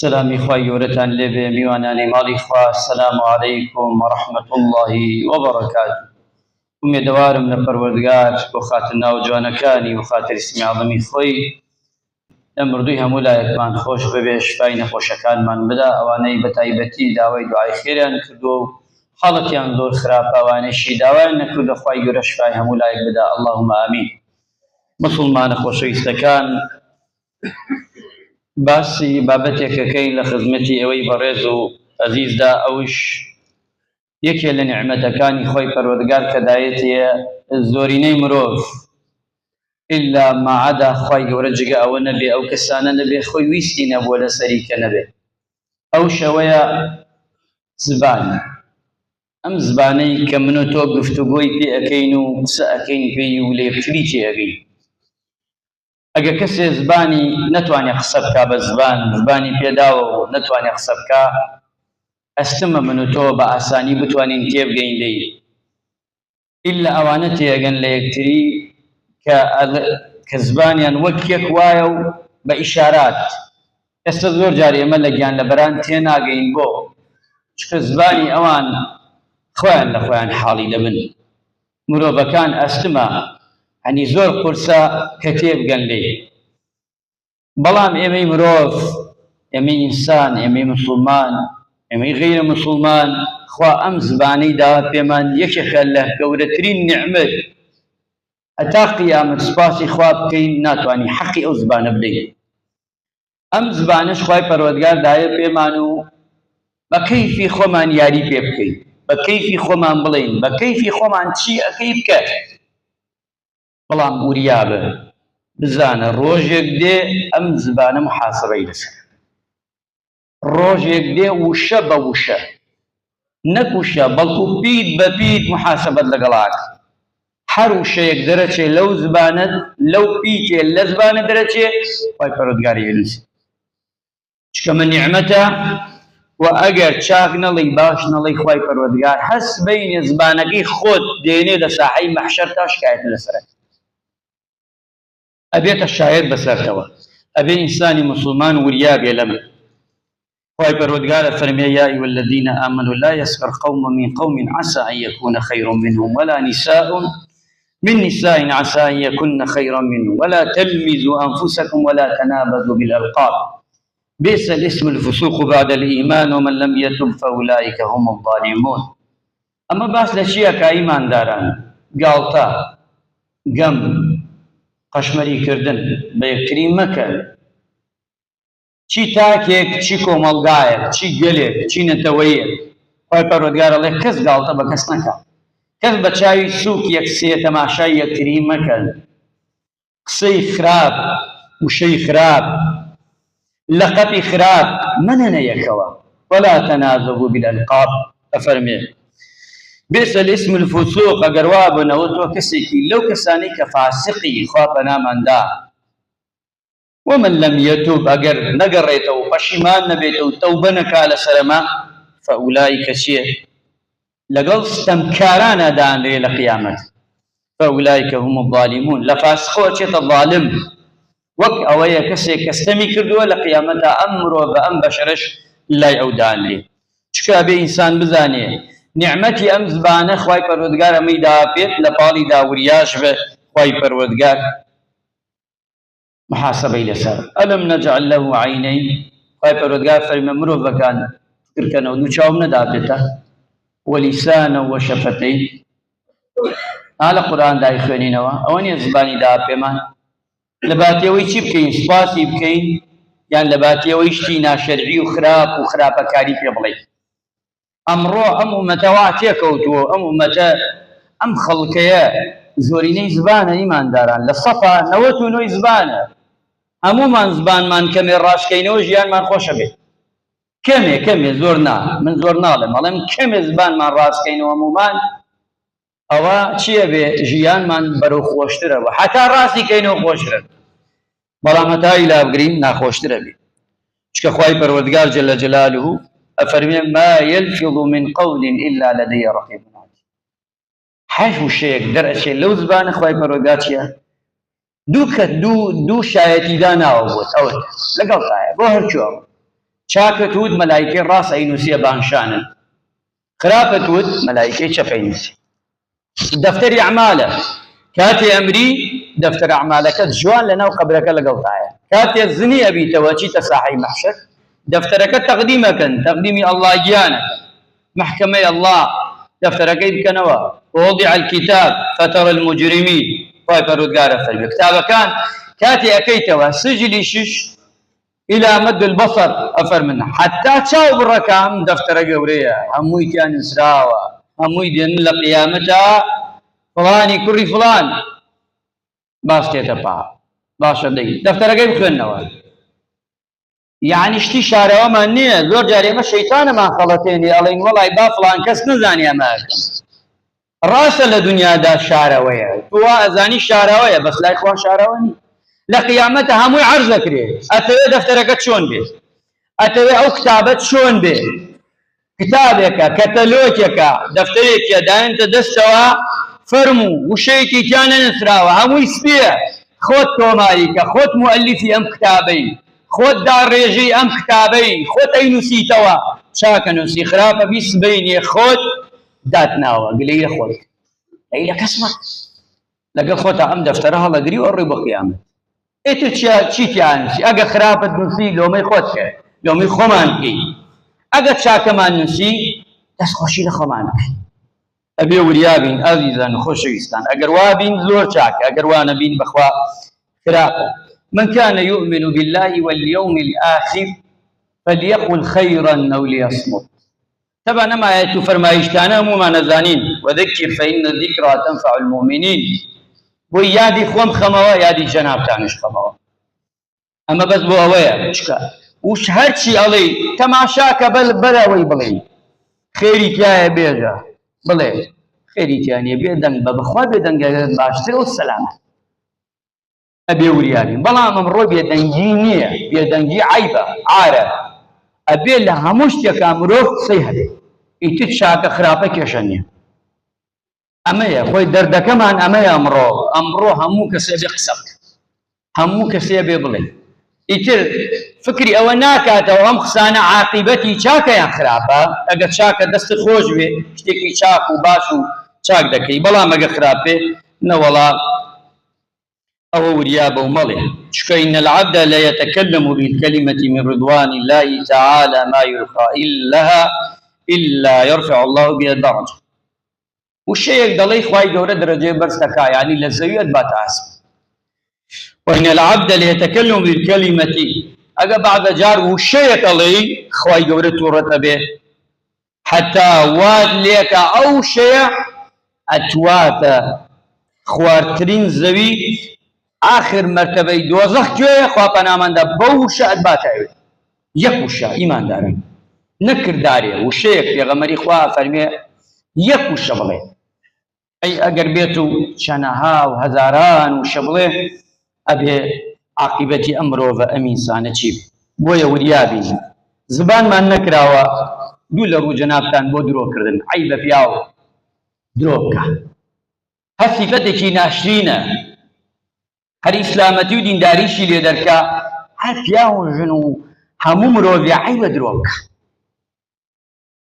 سلامی خوای گەورەتان لێبێ میوانانی ماڵی خوا. السلام عەلەیکم وەڕەحمەت الله وبەڕەکاتوه. ئومێدەوارم لە پەروەردگار بۆ خاتر ناو جوانەکانی و خاتر ئیسمی عەظەمی خۆی لە مردووی هەموو لایەکمان خۆش ببێ، شفای نەخۆشەکانمان بدا. ئەوانەی بەتایبەتی داوای دوعای خێریان کردووە و حاڵەتیان زۆر خراپە، ئەوانەیشی داوایان نەکردووە خوای گەورە شفای هەموو لایەک بدا. اللهم ئامین. مسلمانە خۆشەویستەکان، باسی بابەتێکەکەی لە خزمەتی ئەوەی بەڕێز و ئەزیزدا، ئەوش یەکێ لە نیعمەتەکانی خۆی پەروەردگار کە دایەتیە زۆرینەی مرۆڤ ئیلا ماعەدا خوای گەورە جگە ئەوە نەبێ، ئەو کەسانە نەبێ خۆی ویستی نەبووە لە سەریکە نەبێ. ئەو شەوەیە زبان، ئەم زبانەی کە من و تۆ گفتوگۆی پێ ئەەکەین و قسە ئەەکەین پێی و لێفتری تێ ئەگەین. ئەگە کەسێ زبانی نەتوانێ قسە بکا بە زبانی پێداوە و نەتوانێ قسە بکا، ئەستمە من و تۆ بە ئاسانی بتوانین تێبگەین لێی. ئیلا ئەوانە تێگەن لە یەکتری کە زبانیان وەک یەک وایە و بە ئیشارات. ئێستا زۆر جار ئێمە لە گیانلەبەران تێناگەین بۆ چکە زبانی ئەوان خۆیان لە خۆیان حاڵی دەبن. مرۆڤەکان ئەستمە هەنی زۆر قورسە کە تێبگەن لێ، بەڵام ئێمەی مرۆڤ، ئێمەی ئینسان، ئێمەی مسلمان، ئێمەی غەیرە مسلمان، خوا ئەم زبانەی داوە پێمان یەکێکە لە گەورەترین نیعمەت. هەتا قیامەت سوپاسی خوا بکەین ناتوانی حەقی ئەو زبانە بدەین. ئەم زبانەش خوای پەروەردگار دایە پێمان و بە کەیفی خۆمان یاری پێ بکەین، بە کەیفی خۆمان بڵێین، بە کەیفی خۆمان چی ئەەکەی بکە. بەڵام وریابە بزانە ڕۆژێک دێ ئەم زبانە محاسەبەی لەسەر، ڕۆژێک دێ وشە بە وشە، نەک وشە بەڵکو پیت بە پیت محاسەبەت لەگەڵاک. هەر وشەیەک دەرەچێ لەو زبانەت، لەو پیتێ لە زبانە دەرەچێ، خوای پەروەردگاری هێنووسی چکەمە نیعمەتە. و ئەگەر چاک نەڵێی باش نەڵێی خوای پەروەردگار هەس بەینێ زبانەکەی خۆت دێنێ لە ساحەی مەحشەر تا شکایەت لەسەرە، ئەبێتە شاید بەسەرتەوە، ئەبێ ئینسانی مسلمان وریابێ لەمە. خوای پەروەردگارە فەرمێ یا ئەیها الذین آمنوا لا يسخر قوم من قوم عسى أن يكون خيرا منهم ولا نساء من نساء عسى أن يكن خيرا منهم ولا تلمزوا أنفسكم ولا تنابزوا بالألقاب بئس الاسم الفسوق بعد الإيمان ومن لم يتب فأولئك هم الظالمون. أما باس لشيء كإيمان داران قالتا قم قەشمەری کردن بە یەکتری مەکە. چی تاکێک، چی کۆمەڵگایەک، چی گەلێک، چی نەتەوەیەک، خوای پەروەردگار ئەڵێ کەس گاڵتە بە کەس نەکە، کەس بە چاوی سووک یەکسێ تەماشای یەکتری مەکەن. قسەی خراپ، وشەی خراپ، لەقەبی خراپ منەنە یەکەوە. وەلا تەنازەبوو بالئەلقاب ئەفەرمێ بئس الاسم الفسوق. ئەگەر وا بنەوە تۆ کەسێکی لەو کەسانەی کە فاسقی، خوا پەناماندا. ومن لم يتوب، ئەگەر نەگەڕێتەوە و پەشیمان نەبێتەوە و تەوبە نەکا لەسەرەما، فەئولایکە چییە؟ لەگەڵ ستەمکارانە دانرێ لە قیامەت. فەئولایکە هم الظالمون. لە فاسقەوە چێتە ظالم، وەک ئەوەیە کەسێک کە ستەمی کردووە لە قیامەتە ئەم مرۆڤە ئەم بەشەرەش لای ئەو دانرێ. چکە ئەبێ ئینسان بزانێ نیعمەتی ئەم زبانە خوای پەروەردگار ئەمەی داوا پێت لە پاڵی داوریاش بە خوای پەروەردگار محاسەبەی لەسەر. ئەلەم نەجعل له عەینەین. خوای پەروەردگار فەرمێ مرۆڤەکان فکرکەنەوە دوو چاوم نەدابێتە، وەلیسانە وەشەفەتەین. لە قورئان دای خوێنینەوە ئەوە نییە زبانی داوا پێمان لە باتیەوەی چی بکەین؟ سوپاسی بکەین، یان لە باتیەوەی شتی ناشەرعی و خراپ و خراپەکاری پێ بڵێین. ئەمڕۆ ئەم ئومەتە وا تێکەوتووە، ئەم ئومەتە ئەم خەڵکەیە زۆرینەی زبانە ئیمانداران لە سەفا 99 زبانە. هەمومان زبانمان کەمێ ڕاشکەینەوە ژیانمان خۆشە بێت. کەمێ زۆر نا، من زۆر ناڵێم، ئەڵێم کەمێ زبانمان ڕاستکەینەوە هەمومان، ئەوە چییە بێ؟ ژیانمان بەرەو خۆشترەوە، حتا ڕاستی کەینەوە خۆشترە، بەڵام هەتا ئیلا بگرین ناخۆشترە بێ. چکە خوای پەروەردگار جەلە جەلالوه ئەفەرمێ ما يلفظ من قول إلا لديه رقيب عتيد. هەر وشەیەک دەرئەچێ لەو زبانە خوای پەروەردگار چییە؟ دوو شایەتیدا ناوە بۆت، ئەوە لەگەڵ تایە بۆ هەرچووە چاکت ود مەلایکەی ڕاست ئەینووسیە بانشانن، خراپەت ود مەلایکەی چەپ ئەینووسی. دەفتەری ئەعمالە کاتێ ئەمری دەفتەر ئەعمالەکەت جوان لەناو قەبرەکە لەگەڵتایە، کاتێ زنی ئەبیتەوە چیتە ساحەی مەحشەر دەفتەرەکە تەقدیمەکەن، تەقدیمی ئەڵڵا گیانەکە، محکەمەی ئەڵڵا دەفتەرەکەی بکەنەوە. ووضع الكتاب فترى المجرمين خۆی پەروەردگارە فەرمێ کتابەکان کاتێ ئەەکەیتەوە سجلی شش إلى مد البصر أفرمن حتى تشاو بالركام دفتر قورية هموي كان نسراوة هموي دين لقيامتها فلاني كري فلان باس تيتبع باش دي دفتر قيب خلنوا يعني اشتي شارع وما نية زور جاري ما الشيطان ما خلطيني ألين والله با فلان كس نزاني أماكم راس لدنيا دا شارع ويا هو أزاني شارع ويا بس لا إخوان شارع ويا لقيامتها هموي عرض كريه أتوي دفترك شون بي أتوي أو كتابت شون بي كتابك كتالوجك دفترك دا أنت دستوا فرمو وشيكي كان نسراوا هموي سبيع خود توماريك خود مؤلفي أم كتابي خود دار ريجي أم كتابي خود أي نسيتوا شاكا نسي خرافة بيس بيني خود داتناوا قليل خود أي لك اسمك لقى خود أم دفترها لقري وري بقيامة إيتو چی تیانسی اگه خرابت نسی لومی خود که لومی خمان کی اگه چاکمان نسی دست خوشی لخمان کی أبي وريابين عزيزا خوشويستان أجر وابين زور شاك أجر وانبين بخوا خرافة من كان يؤمن بالله واليوم الآخر فليقل خيرا أو ليصمت. طبعا ما يتفرمايشتانا مو ما نزانين وذكر فإن الذكرى تنفع المؤمنين بو يادي خوم خموا يادي جناب تانش خموا أما بس بو أويا وش هرشي علي تماشاك بلا ويبلي خيري كيا بيجا بلي خيري كياني بيدن ببخوا بيدن باشتر والسلام. أبي ورياني بلا ممرو بيدنجينية بيدنجي عيبة عارة أبي لها مشتكى مروف صيحة يتشاك خرافة كيشانية أما يا خوي درد كمان أما يا أمرو همو كسيبي قصك همو كسيبي بلي يتر فكري أو ناكاتا وهم خسانة عاقبتي شاكا يا خرافة أقد شاكا دست خوش بي اشتكي شاكو باشو شاك دكي بلا ما خرافة نولا أو وريابة وملح شكا إن العبد لا يتكلم بالكلمة من رضوان الله تعالى ما يلقى إلا يرفع الله بها الدرجة والشيء يقدر خواي جورة درجة برستكا يعني للزوية باتاسم. وإن العبد لا يتكلم بالكلمة أجا بعد جار والشيء يقدر خواي جورة تورة به حتى واد ليك أو شيء أتوات خوارترين زوي آخر مرتبة دوزخ جوه خواپنا من دا بوشا أدباتاوي يكوشا إيمان دارن نكر داري والشيء يغمري خواه فرمي يكوشا بلي أي أقر بيتو شنها وهزاران وشبله أبي عاقبتي أمره وأمين سانة شيب بويا وريابي زبان ما نكراوا دول رو جنابتان بو درو كردن عيبه فياو دروكا هالصفتكي ناشرينه هر إسلامتي ودين داريشي ليدركا هر فياو جنو همو مروفي عيبه دروكا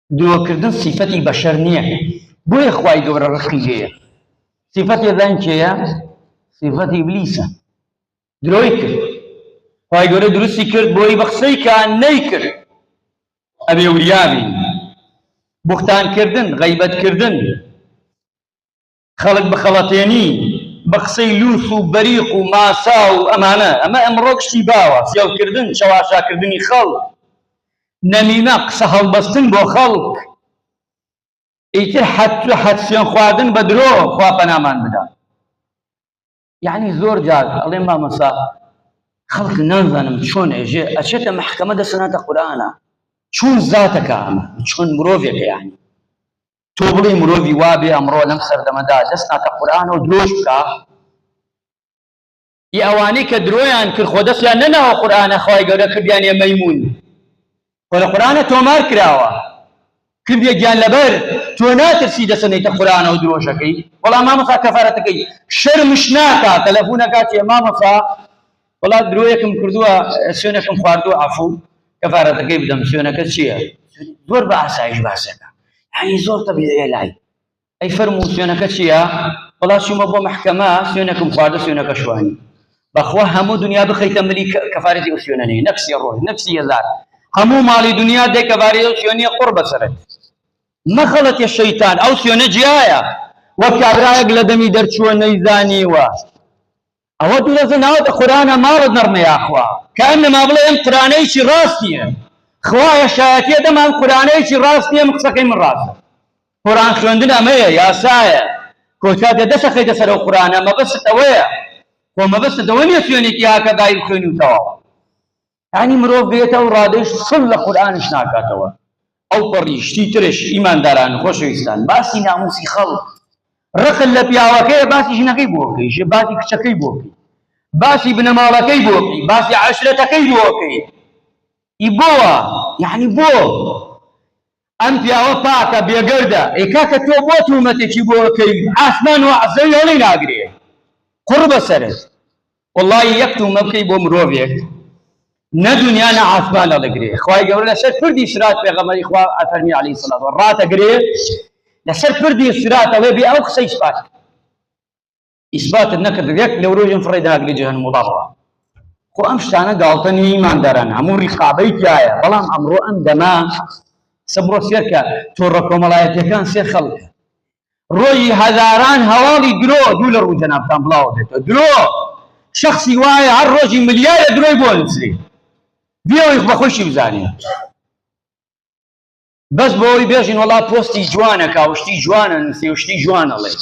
درو كردن صفتي بشر نيه بوي اخواي قبر الرخيجيه صفتي ذنكيه صفتي إبليسة درويكر خواي قبر دروسي كرد بوي بخصي كان نيكر أبي وريابي بختان كردن غيبت كردن خلق بخلطيني بخصي لوث وبريق وماسا وأمانة أما أمروك شتيباوة سيو كردن شواشا كردني خلق نميمة قصة البستن بو خلق ايتر حد سيان خوادن بدرو خواه پنامان بدا يعني زور جاد الله ما مسا خلق ننظنم شون اجي اشيت محكمة دا سنة قرآن شون ذاتك شون مروفيك يعني توبري مروفي وابي امرو لمسر دمدا دسنا قرآن ودروش بكا يأواني كدرويان كر خودس يا ننا قرآن خواهي قولا كرديان يا ميمون ولا قرآن تومار كراوا كم يجان لبر تو ناترسي دسنيت قرآن ودروشكي والله ما مصا كفارتكي شرمشناكا تلفونكا يا ما مصا والله درويكم كردوا سونكم خواردوا عفو کەفارەتەکەی بدەم سوێنەکە چییە؟ زۆر بە ئاسایش باسەکە، یعنی زۆر تەبیعیە لای. ئەی فەرموو سوێنەکە چییە؟ وەڵا چوومە بۆ محکەمە سوێنەکەم خواردە سوێنەکە شوانی. بەخوا هەموو دنیا بخەیتە ملی کەفارەتی ئەو سوێنەنەی، نەفسی ڕۆژ نەفسی هەزار، هەموو ماڵی دنیا دێ کەفارەتی ئەو سوێنیە قوڕ بەسەرت. مەخەڵەتێ شەیتان ئەو سوێنە جیایە وەک کابرایەک لە دەمی دەرچووە نەیزانیوە. ئەوە دوورەزە ناوەتە قورآنە ماڵت نەڕمە یاخوا کەئەنەما بڵێ ئەم قورآنەیەکی ڕاستیە، خوایە شایەتیە دەما ئەم قورآنەیەکی ڕاستیە قسەکەی من ڕاستە. قورآن خوێندن ئەمەیە، یاسایە، کۆتاتێ دەسەخەیتە سەر ئەو قورآنە مەبەست ئەوەیە، خۆ مەبەست ئەوە نییە سوێنێکی هاکە دای خوێنی و تەواو. یعنی مرۆڤ بێتە و ڕادەیش سڵ لە قورآنش ناکاتەوە. ئەو پەڕیشتی ترش ئیمانداران خۆشەویستان باسی ناموسی خەڵک ڕقل لە پیاوەکەیە باسی ژنەکەی بۆ بکەی، باسی کچەکەی بۆ بکەی، باسی بنەماڵەکەی بۆ بکەی، باسی عەشرەتەکەی بۆ بکەی. ئی بۆوە یعنی بۆ ئەم پیاوە پاکە بێگەردە، ئەی کاکە تۆ بۆ تومەتێکی بۆ بکەی ئاسمان و عەزەوی هەڵی ناگرێ قوڕ بەسەرت. وەڵڵی یەک تومە بکەی بۆ مرۆڤێک نە دونیا نە عاسمان هەڵەگرێ. خوای گەورە لەسەر پردی سرات پێغەمبەری خوا ئەفەرمی عەلەیهی سەڵات ڕاتەگرێ لەسەر پردی سرات ئەوێ بێ ئەو قسەی ئیسبات ئیسباتت نەکرد یەک لەو ڕۆژێن فڕێ داگرێ جەهەنەم و داڕوا. خۆ ئەم شتانە گاڵتە نیە ئیمانداران، هەموو ڕیقابەی تایە. بەڵام ئەمڕۆ ئەم دەما سەبڕۆ سێرکە تۆڕە کۆمەڵایەتیەکان سێ خەڵکە ڕۆژی هەزاران هەواڵی درۆ دوو لە ڕوو جەنابتان بڵاو بێتەوە درۆ. شخصی وایە هەر ڕۆژی ملیارە درۆی بۆ نووسێ بێەوەی بەخۆشی بزانێ بەس بۆەوەی بێژین وەڵا پۆستی جوانەکە وشتی جوانە نووسێ وشتی جوانەڵێ.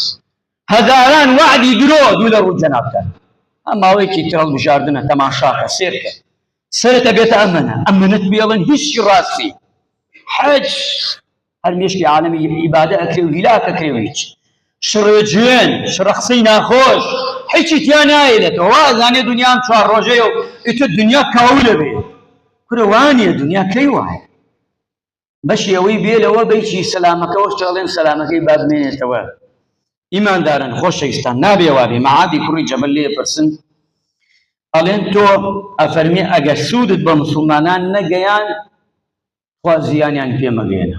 هەزاران وعدی درۆ دوو لە ڕوو جەنابتان. ئەم ماوەیەکی ترەڵ بژاردنە تەماشاکە سێرکە سەرەتە بێتە ئەمەنت بێڵن هیچی ڕاستی حەج هەر مێشکی عالەمی ئیبادە ئەکرێ و هیلاکە کرێ و هیچ شڕێ جوێن شڕە قسەی ناخۆش هیچی تیا نایێتەوە. وازانێ دنیام چوار ڕۆژەیە و ئیتر دنیا کاولە بێ کورە وانیە دنیا کەی وایە بەشی ئەوەی بێ لەوە بەیچی سەلامەکەەوەش چاڵێن سەلامەکەی با بمێنێتەوە. ئیماندارن خۆشەویستان نابێ وابێ. مەعادی کوڕی جەبەل لێ پرسن ئەڵێن تۆ ئەفەرمێ ئەگەر سوودت بە مسڵمانان نەگەیان خوا زیانیان پێمەگەێنە.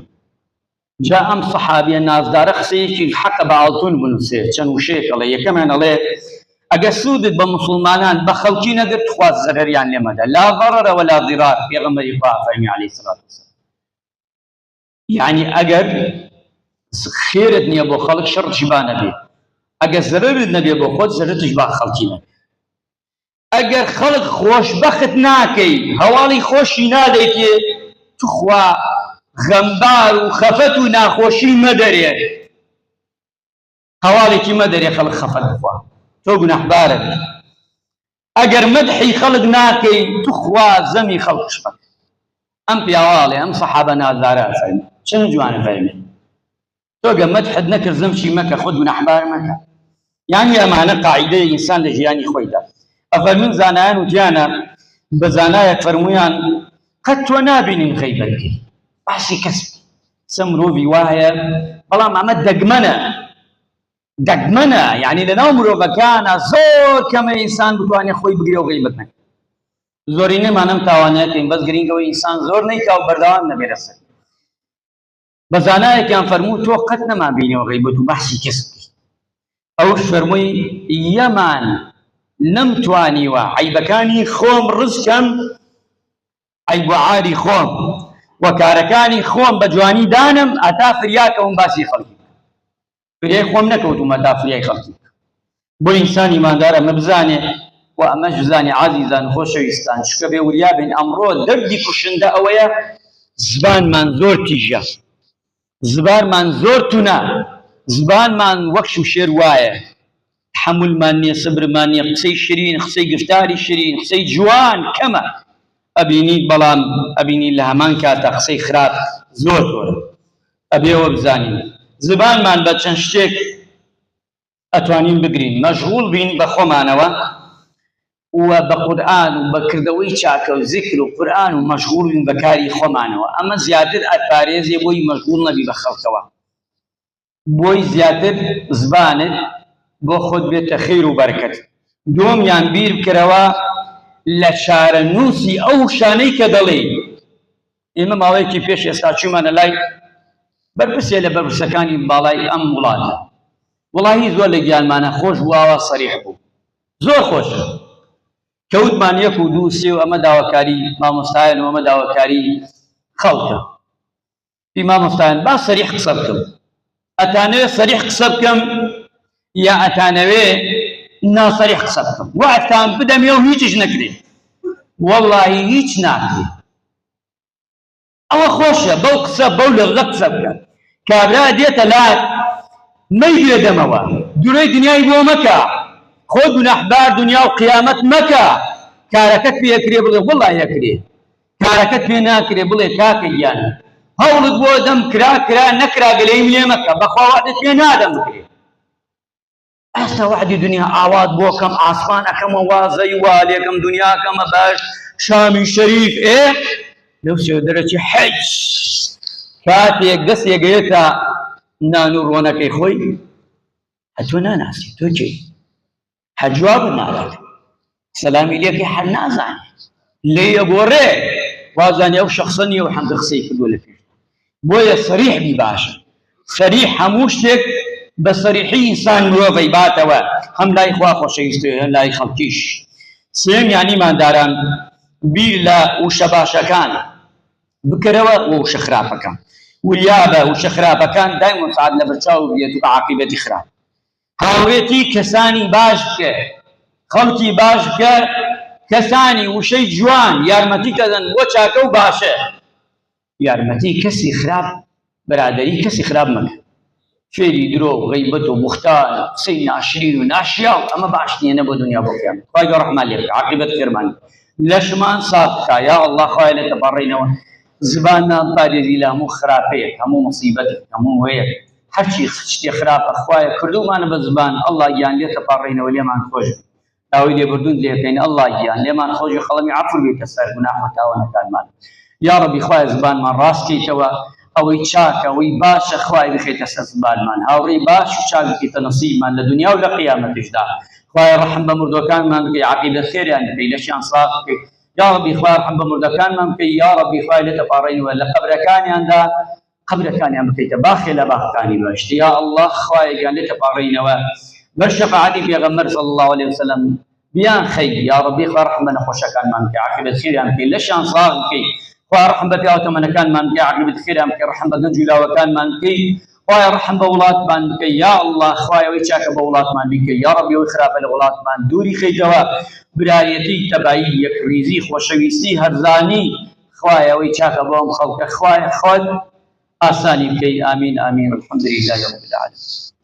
جا ئەم سەحابیە نازدارە قسەیەکی حەقە بە ئاڵتون بنووسێ چەند وشەیەک ئەڵێ. یەکەمیان ئەڵێ ئەگەر سوودت بە مسڵمانان بە خەڵکی نەگرت خوا زەرەریان لێمەدە لا ضەرەرە وەلا ضیرار. پێغەمبەری خوا فەرمی عەلەیهی سەڵات وسەلام یعنی ئەگەر خێرت نییە بۆ خەڵک شەڕتشی با نەبێ، ئەگەر زەرەرت نەبێ بۆ خۆت زەرەرتش با خەڵکی نەبێ. ئەگەر خەڵک خۆشبەخت ناکەی هەواڵی خۆشی نادەیتێ توخوا غەمبار و خەفەت و ناخۆشی مەدەرێ هەواڵێکی مەدەرێ خەڵک خەفەت بخوا تۆ گونەحبارت. ئەگەر مەدحی خەڵک ناکەی توخوا زەمی خەڵکش بە. ئەم پیاواڵێ ئەم سەحابە نازدارە فەرمی چەند جوانە فەرمی تۆگە مەدحت نەکرد زەمشی مەکە خۆت گونەحبار مەکە. یعنی ئەمانە قاعیدەی ئینسان لە ژیانی خۆیدا. ئەفەرمین زانایان وتیانە بە زانایەک فەرمویان قەت تۆ نابینین غەیبەت بکەی باسی کەس چە مرۆڤی وایە بەڵام ئەمە دەگمەنە یعنی لەناو مرۆڤەکانە زۆر کەمە ئینسان بتوانێت خۆی بگرێ و غەیبەت نەکە. زۆرینەمان ئەم تاوانەکەین بەس گرنگەوەی ئینسان زۆر نەیکا و بەردەوام نەبێتە سەر. بە زانایەکیان فەرموو تۆ قەت نەمابینیەوە غەیبەت و باسی کەس بکەی. ئەوش فەرمووی یەمان نەمتوانیوە عیبەکانی خۆم ڕزکەم عیب و عاری خۆم و کارەکانی خۆم بە جوانی دانم ئەتا فریاکەوم باسی خەڵکی فریای خۆم نەکەوتومە تا فریای خەڵکی. بۆ ئینسان ئیماندار ئەمە بزانێ و ئەمەش بزانێ عازیزان خۆشەویستان شکە بێ وریابن ئەمڕۆ دەردی کوشندە ئەوەیە زبانمان زۆر تیژە زبانمان زۆر تونە زبانمان وەک شمشێر وایە تحملمان نییە سبرمان نییە قسەی شیرین قسەی گفتاری شیرین قسەی جوان کەمە ئەبینی بەڵام ئەبینی لە هەمان کاتە قسەی خراپ زۆر زۆرە. ئەبێەوە بزانین زبانمان بە چەند شتێک ئەتوانین بگرین مەشغوڵ بین بە خۆمانەوە و بە قورئان و بەکردەوەی چاکە و ذیکر و قورئان و مەشغوڵ بین بە کاری خۆمانەوە. ئەمە زیاتر ئەپارێزێ بۆی مەشغوڵ نەبی بە خەڵکەوە بۆی زیاتر زبانت بۆ خۆت بێتە خێر و بەرەکەت. دووەمیان بیر بکەرەوە لە چارەنووسی ئەو شانەی کە دەڵێ ئێمە ماوەیەکی پێش ئێستا چوومانە لای بەرپرسێ لە بەرپرسەکانی باڵای ئەم وڵاتە، وڵی زۆر لە گیانمانە خۆش بووەوە، سەریح بوو، زۆر خۆشە. کەوتمان 1 و 2 و 3 و ئەمە داواکاری مامۆستایان و ئەمە داواکاری خەڵکە. پێی مامۆستایان با سەریح قسە بکەم، ئەتانەوێ سەریح قسە بکەم یا ئەتانەوێ ناسەریح قسە بکەم، وعدتان بدەمێ و هیچیش نەکرێ، وەڵڵاهی هیچ ناکرێ. ئەوە خۆشە بەو قسە بەو لەغە قسە بکە. کابرا دێتە لات مەی بێدەمەوە، دوورەی دنیای بۆ مەکە، خۆ گوناحبار دنیا و قیامەت مەکە. کارەکەت پێ ئەکرێ بڵێ وەڵڵاهی ئەکرێ، کارەکەت پێ ناکرێ بڵێ کاکە گیان هەوڵت بۆ دەم کرا نەکرا گەلەیم لێ مەکە، بەخوا وعدت پێ نادەم بکرێ. ئەستا وعدی دنیا ئاوات بۆ کەم، ئاسمان ئەکەمە وازەی وا لێکەم، دنیا ئەکەمە باش، شامی شەریف لەو سێدەرەکی حەج کاتێک دەستێگەیەتە نان و ڕۆنەکەی خۆی، هەتۆ ناناسی تۆ کێی حەجواب ناڵات سەلامی لێکی هەر نازانێ لێ ئەگۆڕێ وازانێ ئەو شەخسە نیە و حەمدە قسەی کردووە لە پێش. بۆیە سەریح بی باشە، سەریح هەموو شتێک بە سەریحی ئینسان مرۆڤەی باتەوە، هەم لای خوا خۆشەویستێ هەم لای خەڵکیش. سێم یانی مانداران بیر لە وشە باشەکان بکەرەوە و وشە خراپەکان، وریابە وشە خراپەکان دایما سعات لە بەرچاو بێت و بە عاقبەتی خراپ. هاوڕێتی کەسانی باش بکە، خەڵکی باش بکە، کەسانی وشەی جوان یارمەتی کەدەن بۆ چاکە و باشە. یارمەتی کەسی خراپ بەرادەری کەسی خراپ مەکە، فێری درۆ و غەیبەت و بوختان قسەی ناشرین و ناشیاو ئەمە باش نییە بۆ دنیا بۆ قیامەت. خوای گەورە ڕەحمان لێ بکە، عاقبەت خێرمان لەشمان ساف بکە. یا ئەڵڵا خوای لێتە پەڕێنەوە، زبانمان پارێزی لە هەموو خراپەیەک، هەموو مصیبەتێک، هەموو وەیەک، هەرچی شتێ خراپە خوایە کردومانە بە زبان، ئەڵڵا گیان لێتە پەڕێنەوە لێمان خۆش داوای لێبوردون لێکەین، ئەڵڵا گیان لێمان خۆش و خەڵەمی عەفو بێتە سەر گوناح و تاوانەکانمان. یا ڕەبی خوای زبانمان ڕاستکەیتەوە، ئەوەی چاکە ئەوەی باشە خوای بخێتە سەر زبانمان، هاوڕێی باش و چاک بکەیتە نەسیبمان لە دنیا و لە قیامەتیشدا. خوای ڕەحم بە مردوەکانمان بکەی، عاقبەت خێریان بکەی، لەشیان ساف بکەی. یا ڕەبی خوای ڕەحم بە مردەکانمان بکەی، یا ڕەبی خوای لێتە پاڕێنەوە لە قەبرەکانیاندا قەبرەکانیان بکەیتە باخێ لە باخەکانی بەهشت. یا ئەڵڵا خوایەکیان لێتە پاڕێنەوە بەر شەفاعەتی پێغەمبەر صلی الله علیه وسلم بیان خەی. یا ڕەبی خوای ڕەحم بە نەخۆشەکانمان بکەی، عاقبەت خێریان بکەی، لەشیان ساف بکەی. خوای ڕەحم بە پیاوەتەمەنەکانمان بکەی، عاقبەت خێریان بکەی، ڕەحم بە گەنج و لاوەکانمان بکەی. خوای ڕەحم بە وڵاتمان بکەی، یا ئەڵڵا خوای ئەوەی چاکە بە وڵاتمان بکەی. یا ڕەبی ئەوەی خراپە لە وڵاتمان دووری خەیتەوە، برایەتی، تەبایی، یەکریزی، خۆشەویستی، هەرزانی، خوای ئەوەی چاکە بۆ ئەم خەڵکە خوای خۆت ئاسانی بکەی. ئامین ئامین. الحەمدولله رب العالمین.